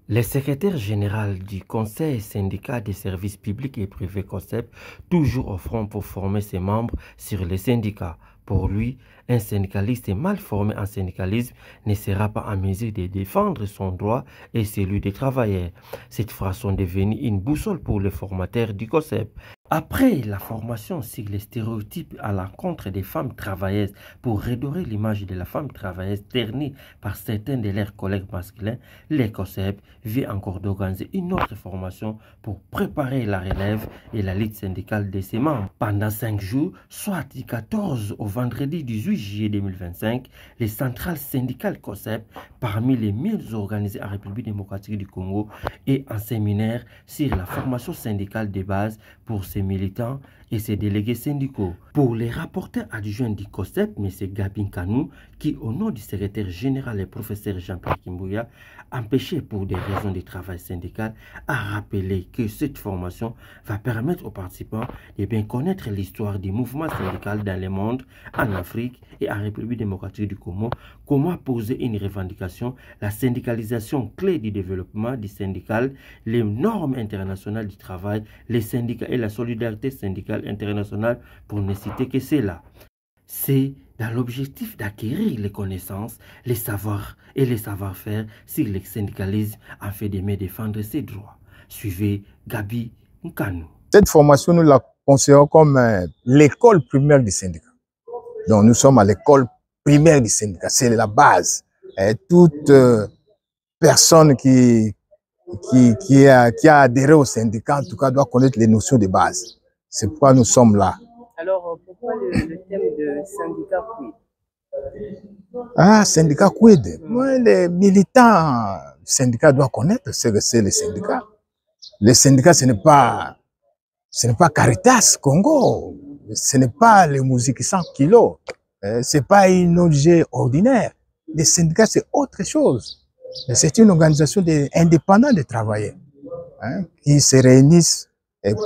Le secrétaire général du Conseil syndical des services publics et privés COSEP, toujours au front pour former ses membres sur les syndicats. Pour lui, un syndicaliste mal formé en syndicalisme ne sera pas en mesure de défendre son droit et celui des travailleurs. Cette phrase est devenue une boussole pour les formateurs du COSEP. Après la formation sur les stéréotypes à l'encontre des femmes travailleuses pour redorer l'image de la femme travailleuse ternie par certains de leurs collègues masculins, les COSEP vient encore d'organiser une autre formation pour préparer la relève et la lutte syndicale de ses membres. Pendant 5 jours, soit du 14 au vendredi 18 juillet 2025, les centrales syndicales COSEP, parmi les mieux organisées en République démocratique du Congo, et un séminaire sur la formation syndicale de base pour ses militants et ses délégués syndicaux. Pour les rapporteurs adjoints du COSEP, M. Gabin Kanou, qui au nom du secrétaire général et professeur Jean-Pierre Kimbouya, empêché pour des raisons de travail syndical, a rappelé que cette formation va permettre aux participants de bien connaître l'histoire du mouvement syndical dans le monde, en Afrique et en République démocratique du Congo, comment poser une revendication, la syndicalisation clé du développement du syndical, les normes internationales du travail, les syndicats et la solidarité syndicale internationale, pour ne citer que cela. C'est dans l'objectif d'acquérir les connaissances, les savoirs et les savoir-faire sur le syndicalisme afin de mieux défendre ses droits. Suivez Gabi Nkanou. Cette formation, nous la considérons comme l'école primaire du syndicat. Donc nous sommes à l'école primaire du syndicat, c'est la base. Toute personne qui a adhéré au syndicat, en tout cas, doit connaître les notions de base. C'est pourquoi nous sommes là. Alors, pourquoi le thème de syndicat quid? Ah, syndicat quid? Moi, les militants syndicats doivent connaître ce que c'est le syndicat. Le syndicat, ce n'est pas Caritas Congo, ce n'est pas les musiques 100 kilos, ce n'est pas un objet ordinaire. Le syndicat, c'est autre chose. C'est une organisation indépendante des travailleurs qui se réunissent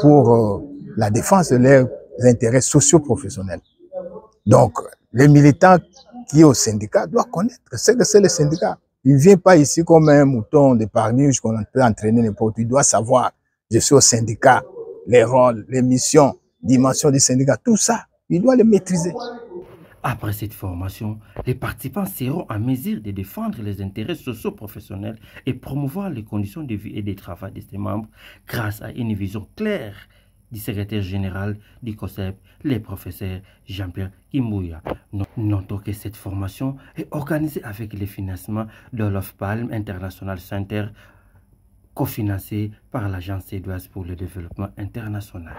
pour la défense de leurs intérêts socio-professionnels. Donc, les militants qui sont au syndicat doivent connaître ce que c'est le syndicat. Il ne vient pas ici comme un mouton de parnure qu'on peut entraîner n'importe où. Il doit savoir, je suis au syndicat, les rôles, les missions, dimensions du syndicat, tout ça, il doit le maîtriser. Après cette formation, les participants seront en mesure de défendre les intérêts socio-professionnels et promouvoir les conditions de vie et de travail de ses membres grâce à une vision claire du secrétaire général du COSEP, le professeur Jean-Pierre Kimbouya. Notons que cette formation est organisée avec le financement de l'OFPALM International Center, cofinancé par l'Agence suédoise pour le développement international.